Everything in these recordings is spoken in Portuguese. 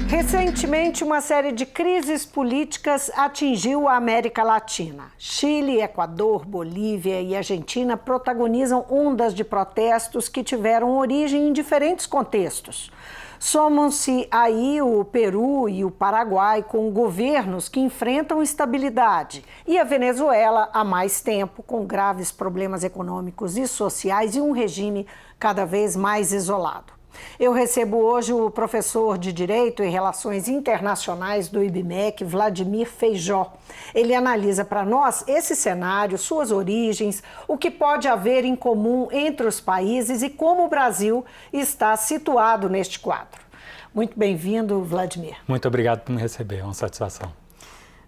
Recentemente, uma série de crises políticas atingiu a América Latina. Chile, Equador, Bolívia e Argentina protagonizam ondas de protestos que tiveram origem em diferentes contextos. Somam-se aí o Peru e o Paraguai com governos que enfrentam instabilidade e a Venezuela há mais tempo com graves problemas econômicos e sociais e um regime cada vez mais isolado. Eu recebo hoje o professor de Direito e Relações Internacionais do IBMEC, Vladimir Feijó. Ele analisa para nós esse cenário, suas origens, o que pode haver em comum entre os países e como o Brasil está situado neste quadro. Muito bem-vindo, Vladimir. Muito obrigado por me receber, é uma satisfação.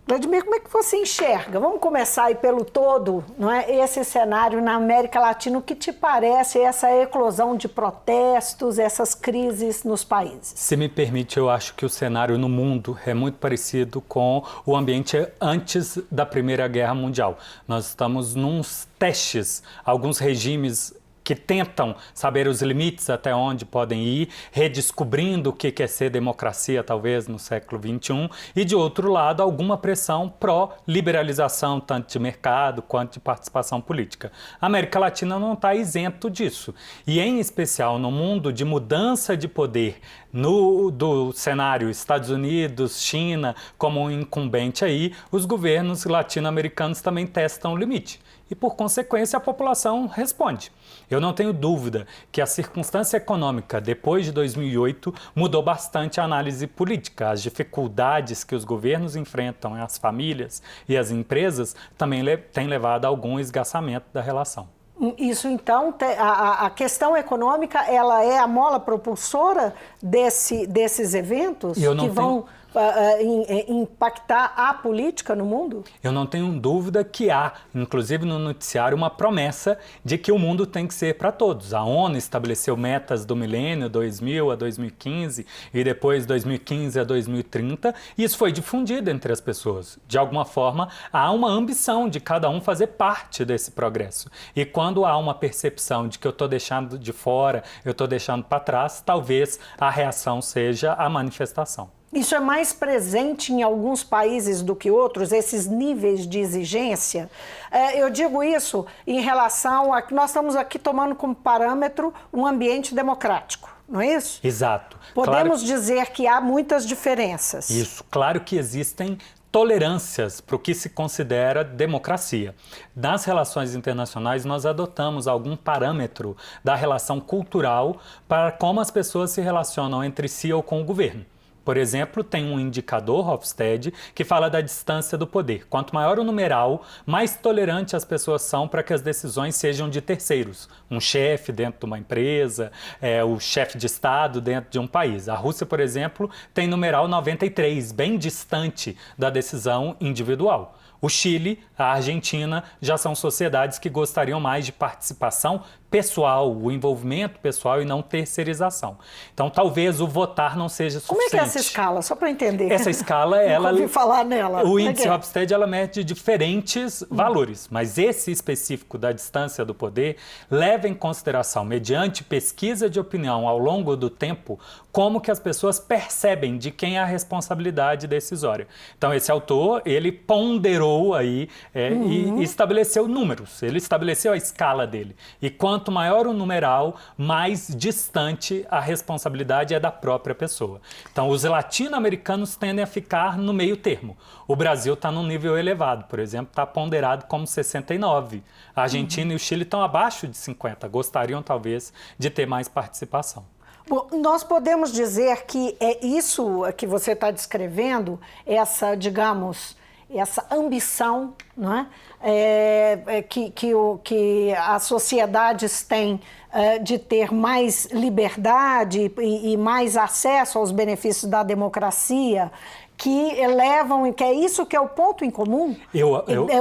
Vladimir, como é que você enxerga? Vamos começar aí pelo todo, não é? Esse cenário na América Latina, o que te parece essa eclosão de protestos, essas crises nos países? Se me permite, eu acho que o cenário no mundo é muito parecido com o ambiente antes da Primeira Guerra Mundial. Nós estamos nos testes, alguns regimes que tentam saber os limites até onde podem ir, redescobrindo o que é ser democracia, talvez, no século XXI, e, de outro lado, alguma pressão pró-liberalização, tanto de mercado quanto de participação política. A América Latina não está isento disso, e, em especial, no mundo de mudança de poder do cenário Estados Unidos, China, como um incumbente aí, os governos latino-americanos também testam o limite. E, por consequência, a população responde. Eu não tenho dúvida que a circunstância econômica depois de 2008 mudou bastante a análise política. As dificuldades que os governos enfrentam, as famílias e as empresas também têm levado a algum esgarçamento da relação. Isso, então, a questão econômica, ela é a mola propulsora desses eventos que vão impactar a política no mundo? Eu não tenho dúvida que há, inclusive no noticiário, uma promessa de que o mundo tem que ser para todos. A ONU estabeleceu metas do milênio 2000 a 2015 e depois 2015 a 2030 e isso foi difundido entre as pessoas. De alguma forma, há uma ambição de cada um fazer parte desse progresso. E quando há uma percepção de que eu estou deixando de fora, eu estou deixando para trás, talvez a reação seja a manifestação. Isso é mais presente em alguns países do que outros, esses níveis de exigência? Eu digo isso em relação a que nós estamos aqui tomando como parâmetro um ambiente democrático, não é isso? Exato. Podemos dizer que há muitas diferenças. Isso, claro que existem tolerâncias para o que se considera democracia. Nas relações internacionais, nós adotamos algum parâmetro da relação cultural para como as pessoas se relacionam entre si ou com o governo. Por exemplo, tem um indicador, Hofstede, que fala da distância do poder. Quanto maior o numeral, mais tolerante as pessoas são para que as decisões sejam de terceiros. Um chefe dentro de uma empresa, o chefe de Estado dentro de um país. A Rússia, por exemplo, tem numeral 93, bem distante da decisão individual. O Chile, a Argentina, já são sociedades que gostariam mais de participação pessoal, o envolvimento pessoal e não terceirização. Então, talvez o votar não seja suficiente. Como é que é essa escala? Só para entender. Essa escala, ela... ouvi falar nela. O índice Hofstede, ela mede diferentes valores, mas esse específico da distância do poder leva em consideração, mediante pesquisa de opinião ao longo do tempo, como que as pessoas percebem de quem é a responsabilidade decisória. Então, esse autor, ele ponderou aí e estabeleceu números, ele estabeleceu a escala dele. E quanto maior o numeral, mais distante a responsabilidade é da própria pessoa. Então, os latino-americanos tendem a ficar no meio termo. O Brasil está num nível elevado, por exemplo, está ponderado como 69. A Argentina e o Chile estão abaixo de 50, gostariam talvez de ter mais participação. Bom, nós podemos dizer que é isso que você está descrevendo, essa, digamos, essa ambição, não é? Que as sociedades têm de ter mais liberdade e mais acesso aos benefícios da democracia, que levam, que é isso que é o ponto em comum.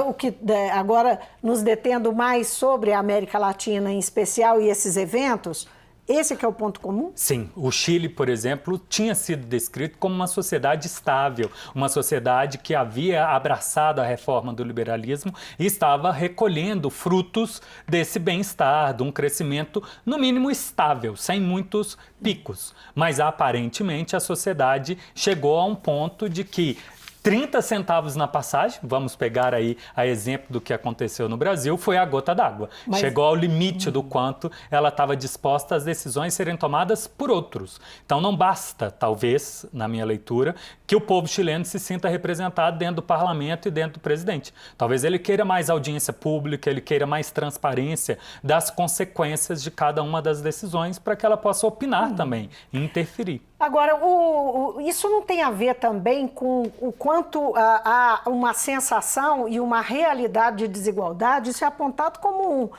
O que agora nos detendo mais sobre a América Latina em especial e esses eventos, Esse que é o ponto comum? Sim, o Chile, por exemplo, tinha sido descrito como uma sociedade estável, uma sociedade que havia abraçado a reforma do liberalismo e estava recolhendo frutos desse bem-estar, de um crescimento, no mínimo, estável, sem muitos picos. Mas, aparentemente, a sociedade chegou a um ponto de que 30 centavos na passagem, vamos pegar aí a exemplo do que aconteceu no Brasil, foi a gota d'água. Chegou ao limite do quanto ela estava disposta às decisões serem tomadas por outros. Então não basta, talvez, na minha leitura, que o povo chileno se sinta representado dentro do parlamento e dentro do presidente. Talvez ele queira mais audiência pública, ele queira mais transparência das consequências de cada uma das decisões para que ela possa opinar também e interferir. Agora, isso não tem a ver também com o quanto há uma sensação e uma realidade de desigualdade? Isso é apontado como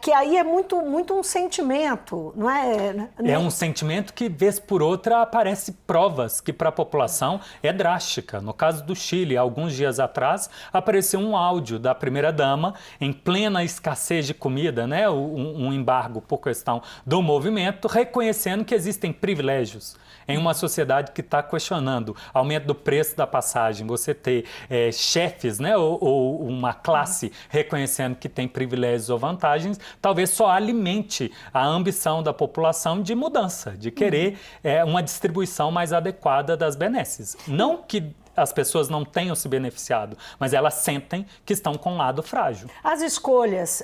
que aí é muito um sentimento, não é? É um sentimento que, vez por outra, aparece provas que para a população é drástica. No caso do Chile, alguns dias atrás, apareceu um áudio da primeira-dama em plena escassez de comida, né? Um embargo por questão do movimento, reconhecendo que existem privilégios. Em uma sociedade que está questionando aumento do preço da passagem, você ter chefes, né, ou uma classe reconhecendo que tem privilégios ou vantagens, talvez só alimente a ambição da população de mudança, de querer uma distribuição mais adequada das benesses. Não que as pessoas não tenham se beneficiado, mas elas sentem que estão com um lado frágil. As escolhas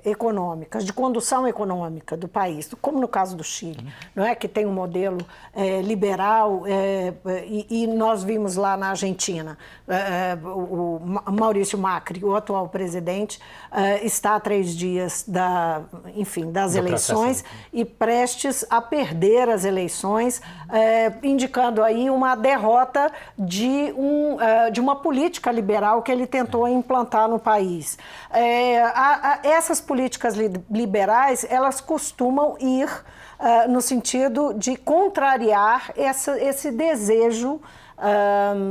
econômicas, de condução econômica do país, como no caso do Chile, não é, que tem um modelo liberal, e nós vimos lá na Argentina, o Maurício Macri, o atual presidente, está há 3 dias das eleições e prestes a perder as eleições, indicando aí uma derrota de uma política liberal que ele tentou implantar no país. Essas políticas liberais, elas costumam ir no sentido de contrariar esse desejo,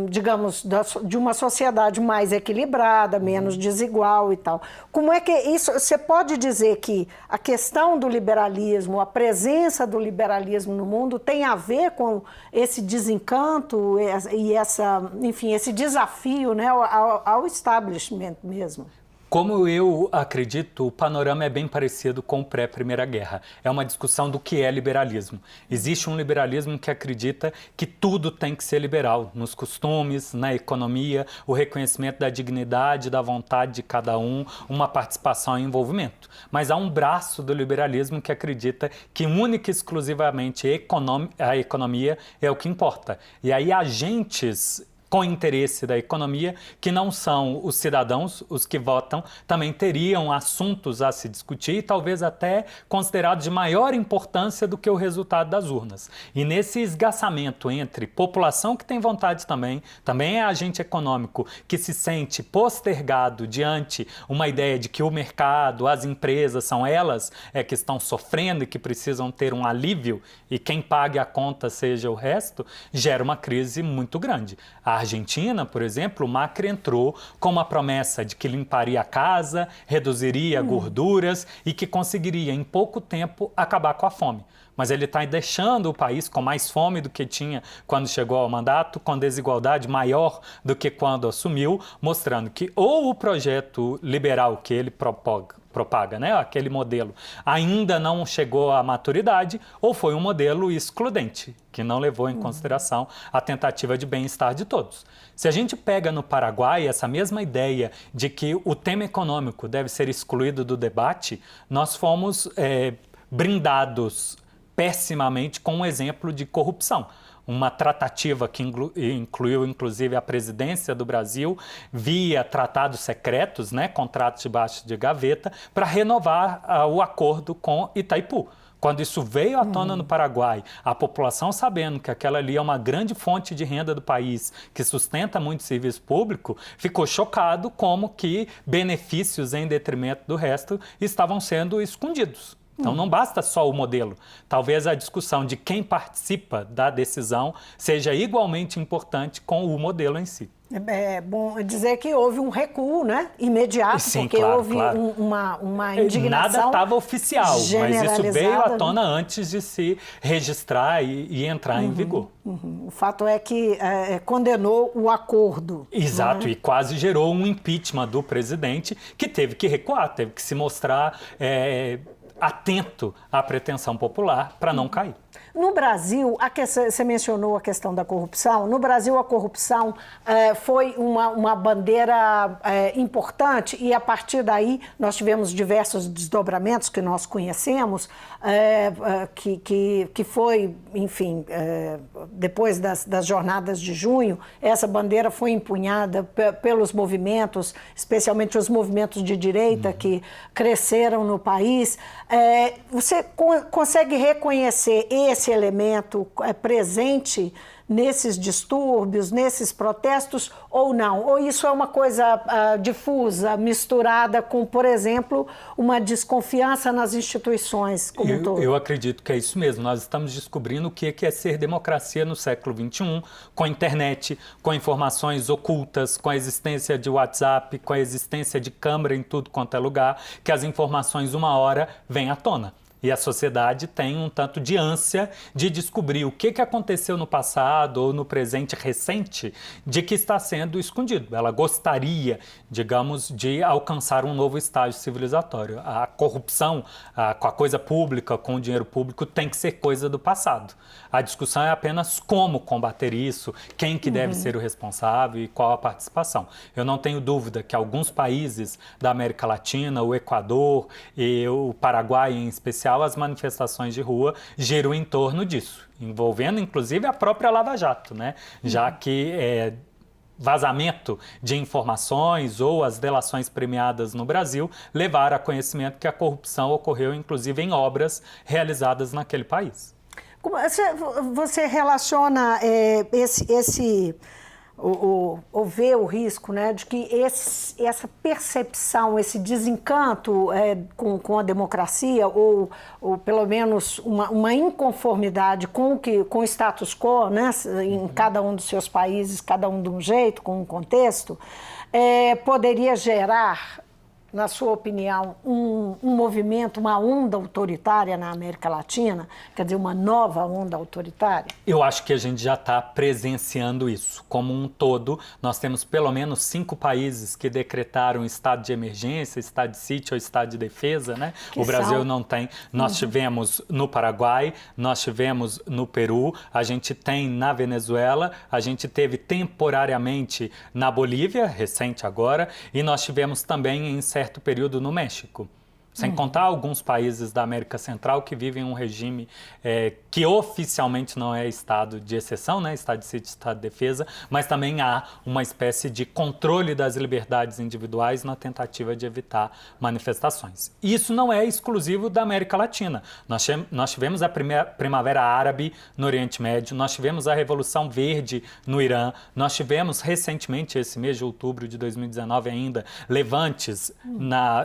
digamos, de uma sociedade mais equilibrada, menos desigual e tal. Como é que isso? Você pode dizer que a questão do liberalismo, a presença do liberalismo no mundo tem a ver com esse desencanto e esse desafio, né, ao establishment mesmo? Como eu acredito, o panorama é bem parecido com o pré-Primeira Guerra. É uma discussão do que é liberalismo. Existe um liberalismo que acredita que tudo tem que ser liberal, nos costumes, na economia, o reconhecimento da dignidade, da vontade de cada um, uma participação e envolvimento. Mas há um braço do liberalismo que acredita que única e exclusivamente a economia é o que importa. E aí agentes com interesse da economia, que não são os cidadãos, os que votam, também teriam assuntos a se discutir e talvez até considerados de maior importância do que o resultado das urnas. E nesse esgaçamento entre população que tem vontade também é agente econômico que se sente postergado diante uma ideia de que o mercado, as empresas são elas que estão sofrendo e que precisam ter um alívio e quem pague a conta seja o resto, gera uma crise muito grande. A Argentina, por exemplo, o Macri entrou com uma promessa de que limparia a casa, reduziria gorduras e que conseguiria, em pouco tempo, acabar com a fome. Mas ele está deixando o país com mais fome do que tinha quando chegou ao mandato, com desigualdade maior do que quando assumiu, mostrando que ou o projeto liberal que ele propaga, né, aquele modelo, ainda não chegou à maturidade, ou foi um modelo excludente, que não levou em consideração a tentativa de bem-estar de todos. Se a gente pega no Paraguai essa mesma ideia de que o tema econômico deve ser excluído do debate, nós fomos brindados pessimamente com um exemplo de corrupção. Uma tratativa que incluiu, inclusive, a presidência do Brasil via tratados secretos, né, contratos debaixo de gaveta, para renovar o acordo com Itaipu. Quando isso veio à tona no Paraguai, a população sabendo que aquela ali é uma grande fonte de renda do país, que sustenta muito serviço público, ficou chocado como que benefícios em detrimento do resto estavam sendo escondidos. Então não basta só o modelo. Talvez a discussão de quem participa da decisão seja igualmente importante com o modelo em si. É bom dizer que houve um recuo, né, imediato, Sim, porque claro, houve claro. uma indignação. Nada estava oficial, mas isso veio à tona antes de se registrar e entrar em vigor. O fato é que condenou o acordo. Exato, né? E quase gerou um impeachment do presidente, que teve que recuar, teve que se mostrar atento à pretensão popular para não cair. No Brasil, você mencionou a questão da corrupção. No Brasil, a corrupção foi uma bandeira importante e, a partir daí, nós tivemos diversos desdobramentos que nós conhecemos, que foi, enfim, depois das jornadas de junho, essa bandeira foi empunhada pelos movimentos, especialmente os movimentos de direita que cresceram no país. Você consegue reconhecer esse elemento presente nesses distúrbios, nesses protestos, ou não? Ou isso é uma coisa difusa, misturada com, por exemplo, uma desconfiança nas instituições como um todo? Eu acredito que é isso mesmo. Nós estamos descobrindo o que é ser democracia no século XXI, com a internet, com informações ocultas, com a existência de WhatsApp, com a existência de câmera em tudo quanto é lugar, que as informações uma hora vêm à tona. E a sociedade tem um tanto de ânsia de descobrir o que aconteceu no passado ou no presente recente de que está sendo escondido. Ela gostaria, digamos, de alcançar um novo estágio civilizatório. A corrupção com a coisa pública, com o dinheiro público, tem que ser coisa do passado. A discussão é apenas como combater isso, quem que deve ser o responsável e qual a participação. Eu não tenho dúvida que alguns países da América Latina, o Equador e o Paraguai em especial, as manifestações de rua giram em torno disso, envolvendo inclusive a própria Lava Jato, né? Já que vazamento de informações ou as delações premiadas no Brasil levaram a conhecimento que a corrupção ocorreu inclusive em obras realizadas naquele país. Você relaciona ou vê o risco, né, de que essa percepção, esse desencanto com a democracia, ou pelo menos uma inconformidade com o status quo, né, em cada um dos seus países, cada um de um jeito, com um contexto, poderia gerar, na sua opinião, um movimento, uma onda autoritária na América Latina? Quer dizer, uma nova onda autoritária? Eu acho que a gente já está presenciando isso. Como um todo, nós temos pelo menos 5 países que decretaram estado de emergência, estado de sítio ou estado de defesa, né? O Brasil não tem. Nós tivemos no Paraguai, nós tivemos no Peru, a gente tem na Venezuela, a gente teve temporariamente na Bolívia, recente agora, e nós tivemos também em certo período no México. Sem contar alguns países da América Central que vivem um regime que oficialmente não é estado de exceção, né? Estado de sítio, estado de defesa, mas também há uma espécie de controle das liberdades individuais na tentativa de evitar manifestações. Isso não é exclusivo da América Latina. Nós tivemos a Primavera Árabe no Oriente Médio, nós tivemos a Revolução Verde no Irã, nós tivemos recentemente, esse mês de outubro de 2019 ainda, levantes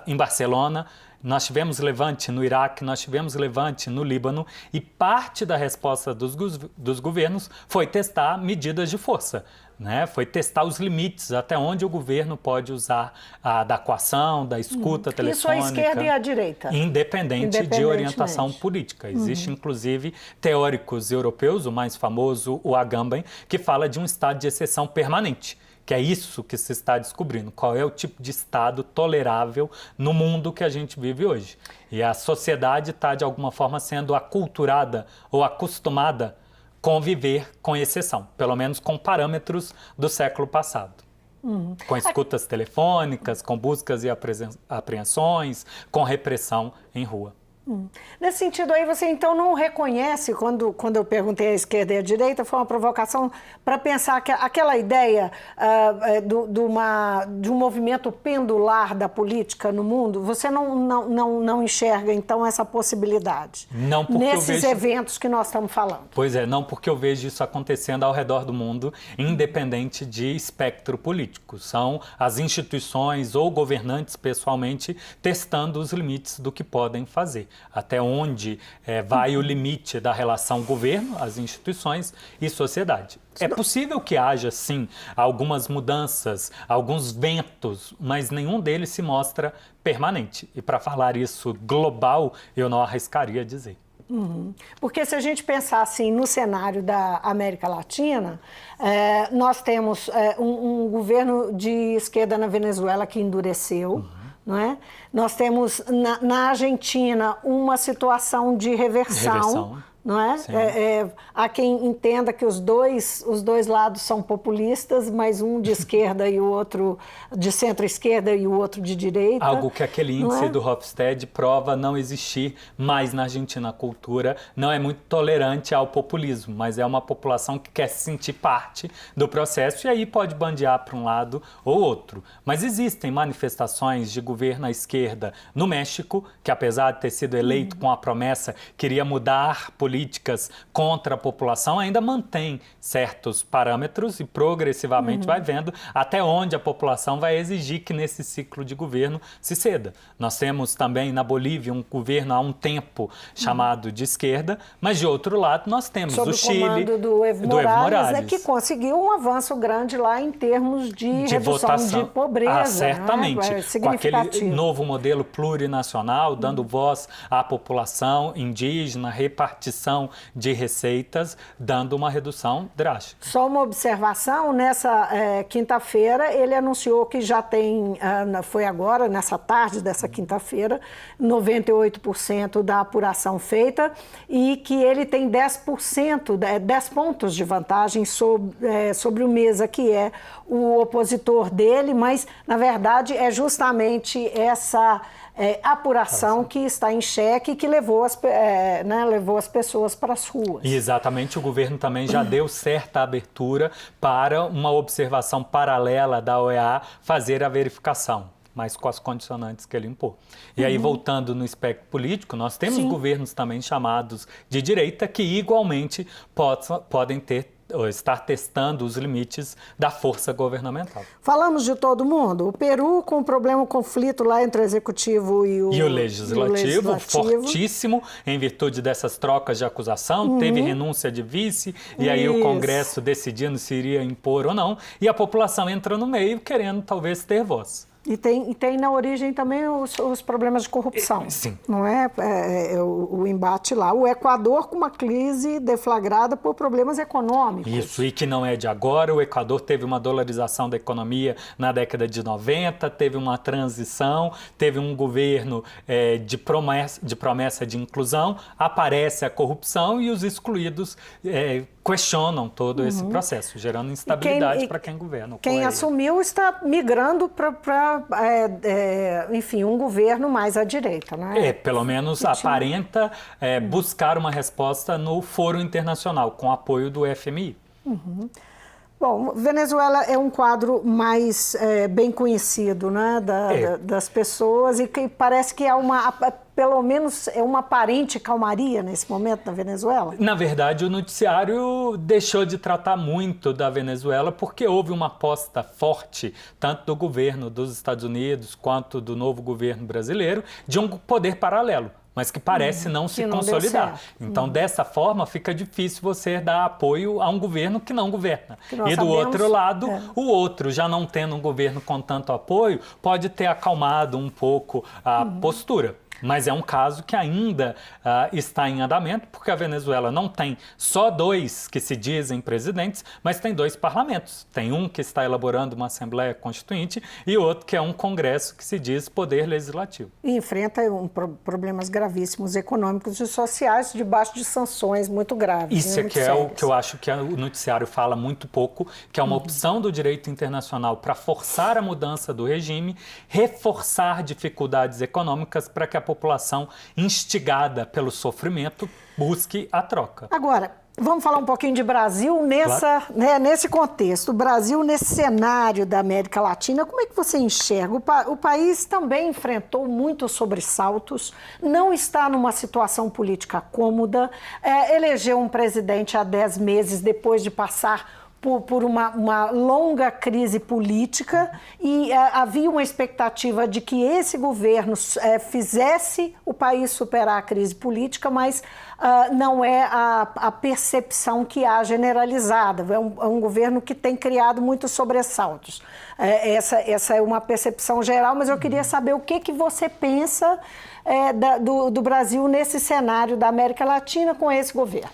em Barcelona. Nós tivemos levante no Iraque, nós tivemos levante no Líbano e parte da resposta dos governos foi testar medidas de força, né? Foi testar os limites, até onde o governo pode usar da coação, da escuta telefônica. Isso à esquerda e à direita. Independente de orientação política. Existe, inclusive, teóricos europeus, o mais famoso, o Agamben, que fala de um estado de exceção permanente. Que é isso que se está descobrindo, qual é o tipo de Estado tolerável no mundo que a gente vive hoje. E a sociedade está, de alguma forma, sendo aculturada ou acostumada a conviver com exceção, pelo menos com parâmetros do século passado. Com escutas telefônicas, com buscas e apreensões, com repressão em rua. Nesse sentido aí, você então não reconhece, quando eu perguntei à esquerda e à direita, foi uma provocação para pensar que aquela ideia de um movimento pendular da política no mundo, você não enxerga então essa possibilidade? Não, porque nesses eventos que nós estamos falando. Pois é, não porque eu vejo isso acontecendo ao redor do mundo, independente de espectro político. São as instituições ou governantes pessoalmente testando os limites do que podem fazer. até onde vai o limite da relação governo, as instituições e sociedade. É possível que haja, sim, algumas mudanças, alguns ventos, mas nenhum deles se mostra permanente. E para falar isso global, eu não arriscaria dizer. Porque se a gente pensar assim no cenário da América Latina, nós temos um governo de esquerda na Venezuela que endureceu, não é? Nós temos na Argentina uma situação de reversão. Não é? Há quem entenda que os dois lados são populistas, mas um de esquerda e o outro de centro-esquerda e o outro de direita. Algo que aquele índice do Hofstede prova não existir mais na Argentina. A cultura não é muito tolerante ao populismo, mas é uma população que quer se sentir parte do processo e aí pode bandear para um lado ou outro. Mas existem manifestações de governo à esquerda no México, que apesar de ter sido eleito com a promessa, queria mudar políticas contra a população, ainda mantém certos parâmetros e progressivamente vai vendo até onde a população vai exigir que nesse ciclo de governo se ceda. Nós temos também na Bolívia um governo há um tempo chamado de esquerda, mas de outro lado nós temos o Chile, comando do Evo Morales, que conseguiu um avanço grande lá em termos de redução votação. De pobreza. Certamente, com aquele novo modelo plurinacional, dando voz à população indígena, repartição de receitas, dando uma redução drástica. Só uma observação, nessa quinta-feira ele anunciou que já tem, foi agora, nessa tarde dessa quinta-feira, 98% da apuração feita e que ele tem 10 pontos de vantagem sobre o Mesa, que é o opositor dele, mas na verdade é justamente essa apuração que está em xeque e que levou as pessoas para as ruas. E exatamente, o governo também já deu certa abertura para uma observação paralela da OEA fazer a verificação, mas com as condicionantes que ele impôs. E aí, voltando no espectro político, nós temos governos também chamados de direita que igualmente podem estar testando os limites da força governamental. Falamos de todo mundo. O Peru com o conflito lá entre o executivo e o legislativo, fortíssimo, em virtude dessas trocas de acusação, teve renúncia de vice, e aí o Congresso decidindo se iria impor ou não, e a população entra no meio querendo talvez ter voz. E tem na origem também os problemas de corrupção. Sim. Não é? O embate lá. O Equador com uma crise deflagrada por problemas econômicos. Isso, e que não é de agora. O Equador teve uma dolarização da economia na década de 90, teve uma transição, teve um governo de promessa de inclusão, aparece a corrupção e os excluídos questionam todo esse processo, gerando instabilidade para quem governa. Quem assumiu está migrando para enfim, um governo mais à direita, né? Pelo menos aparenta buscar uma resposta no foro internacional, com apoio do FMI. Bom, Venezuela é um quadro mais bem conhecido, né, das pessoas e que parece que pelo menos é uma aparente calmaria nesse momento na Venezuela? Na verdade, o noticiário deixou de tratar muito da Venezuela porque houve uma aposta forte, tanto do governo dos Estados Unidos quanto do novo governo brasileiro, de um poder paralelo, mas que parece não se consolidar. Então, dessa forma, fica difícil você dar apoio a um governo que não governa. E do outro lado, o outro, já não tendo um governo com tanto apoio, pode ter acalmado um pouco a postura. Mas é um caso que ainda está em andamento, porque a Venezuela não tem só dois que se dizem presidentes, mas tem dois parlamentos. Tem um que está elaborando uma Assembleia Constituinte e outro que é um Congresso que se diz poder legislativo. E enfrenta problemas gravíssimos econômicos e sociais debaixo de sanções muito graves. Isso é que é o que eu acho que o noticiário fala muito pouco, que é uma opção do direito internacional para forçar a mudança do regime, reforçar dificuldades econômicas para que a população instigada pelo sofrimento busque a troca. Agora, vamos falar um pouquinho de Brasil nesse contexto. O Brasil, nesse cenário da América Latina, como é que você enxerga? O país também enfrentou muitos sobressaltos, não está numa situação política cômoda, elegeu um presidente há 10 meses depois de passar por uma longa crise política e havia uma expectativa de que esse governo fizesse o país superar a crise política, mas não é a percepção que há generalizada. É um governo que tem criado muitos sobressaltos. Essa é uma percepção geral, mas eu queria saber o que você pensa do Brasil nesse cenário da América Latina com esse governo.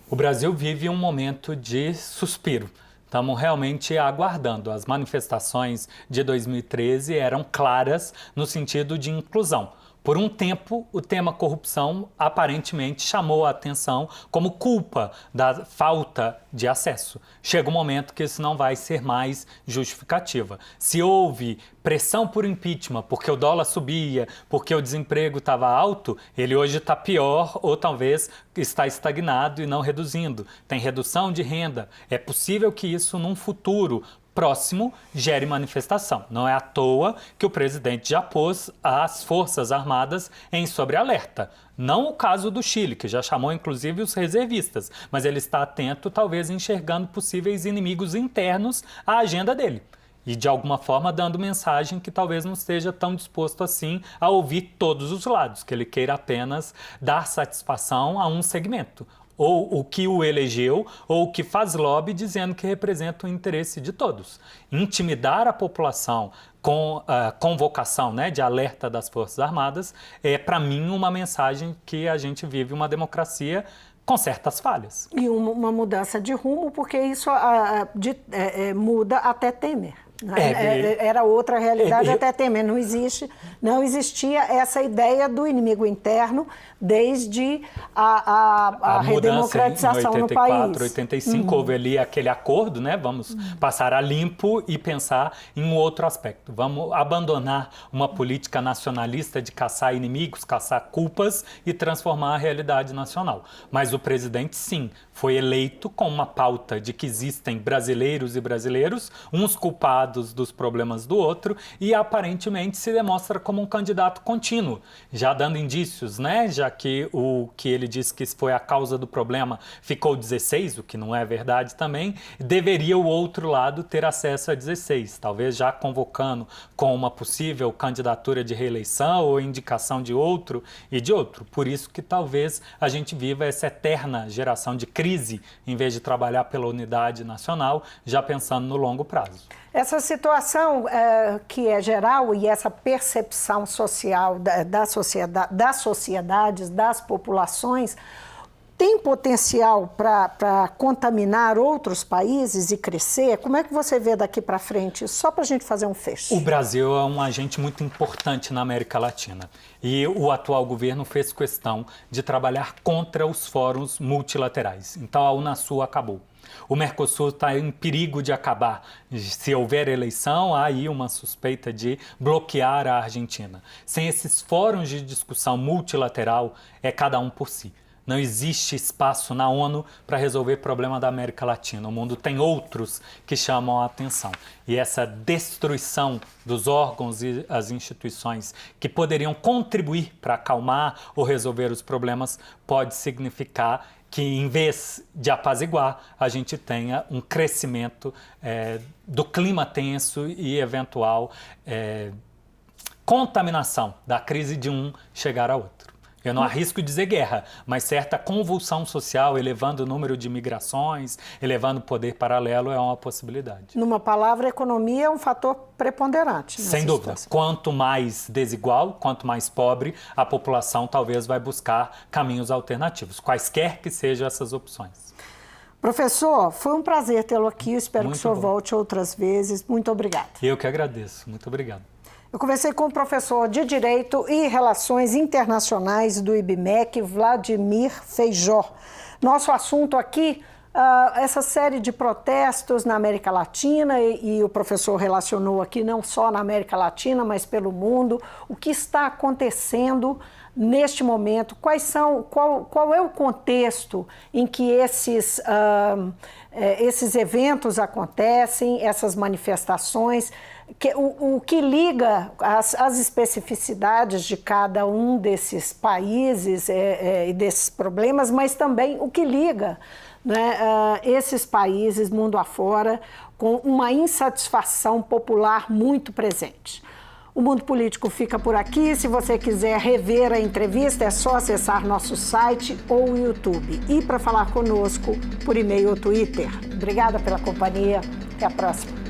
O Brasil vive um momento de suspiro. Estamos realmente aguardando. As manifestações de 2013 eram claras no sentido de inclusão. Por um tempo, o tema corrupção aparentemente chamou a atenção como culpa da falta de acesso. Chega um momento que isso não vai ser mais justificativa. Se houve pressão por impeachment, porque o dólar subia, porque o desemprego estava alto, ele hoje está pior ou talvez está estagnado e não reduzindo. Tem redução de renda. É possível que isso, num futuro próximo, gere manifestação. Não é à toa que o presidente já pôs as Forças Armadas em sobrealerta. Não o caso do Chile, que já chamou inclusive os reservistas, mas ele está atento, talvez enxergando possíveis inimigos internos à agenda dele. E, de alguma forma, dando mensagem que talvez não esteja tão disposto assim a ouvir todos os lados, que ele queira apenas dar satisfação a um segmento. Ou o que o elegeu, ou o que faz lobby dizendo que representa o interesse de todos. Intimidar a população com a convocação, né, de alerta das Forças Armadas é, para mim, uma mensagem que a gente vive uma democracia com certas falhas. E uma mudança de rumo, porque isso muda até Temer. Era outra realidade até Temer. Não existia essa ideia do inimigo interno desde a redemocratização no país. Em 84, 85, houve ali aquele acordo, né? Vamos passar a limpo e pensar em um outro aspecto. Vamos abandonar uma política nacionalista de caçar inimigos, caçar culpas e transformar a realidade nacional. Mas o presidente, sim, foi eleito com uma pauta de que existem brasileiros e brasileiros, uns culpados dos problemas do outro, e aparentemente se demonstra como um candidato contínuo, já dando indícios, né? Já que o que ele disse que foi a causa do problema ficou 16, o que não é verdade também, deveria o outro lado ter acesso a 16, talvez já convocando com uma possível candidatura de reeleição ou indicação de outro e de outro. Por isso que talvez a gente viva essa eterna geração de crise, em vez de trabalhar pela unidade nacional, já pensando no longo prazo. Essa situação que é geral e essa percepção social das sociedades, das populações, tem potencial para contaminar outros países e crescer? Como é que você vê daqui para frente? Só para a gente fazer um fecho. O Brasil é um agente muito importante na América Latina e o atual governo fez questão de trabalhar contra os fóruns multilaterais. Então a Unasul acabou. O Mercosul está em perigo de acabar. Se houver eleição, há aí uma suspeita de bloquear a Argentina. Sem esses fóruns de discussão multilateral, é cada um por si. Não existe espaço na ONU para resolver o problema da América Latina. O mundo tem outros que chamam a atenção. E essa destruição dos órgãos e as instituições que poderiam contribuir para acalmar ou resolver os problemas pode significar que, em vez de apaziguar, a gente tenha um crescimento do clima tenso e eventual contaminação da crise de um chegar a outro. Eu não arrisco dizer guerra, mas certa convulsão social, elevando o número de migrações, elevando o poder paralelo, é uma possibilidade. Numa palavra, a economia é um fator preponderante. Sem dúvida. Quanto mais desigual, quanto mais pobre, a população talvez vai buscar caminhos alternativos, quaisquer que sejam essas opções. Professor, foi um prazer tê-lo aqui. Eu espero que o senhor volte outras vezes. Muito obrigada. Eu que agradeço. Muito obrigado. Eu conversei com o professor de Direito e Relações Internacionais do IBMEC, Vladimir Feijó. Nosso assunto aqui, essa série de protestos na América Latina, e o professor relacionou aqui não só na América Latina, mas pelo mundo, o que está acontecendo neste momento? Qual é o contexto em que esses eventos acontecem, essas manifestações? O que liga as especificidades de cada um desses países e desses problemas, mas também o que liga, né, esses países, mundo afora, com uma insatisfação popular muito presente. O Mundo Político fica por aqui. Se você quiser rever a entrevista, é só acessar nosso site ou o YouTube. E para falar conosco, por e-mail ou Twitter. Obrigada pela companhia. Até a próxima.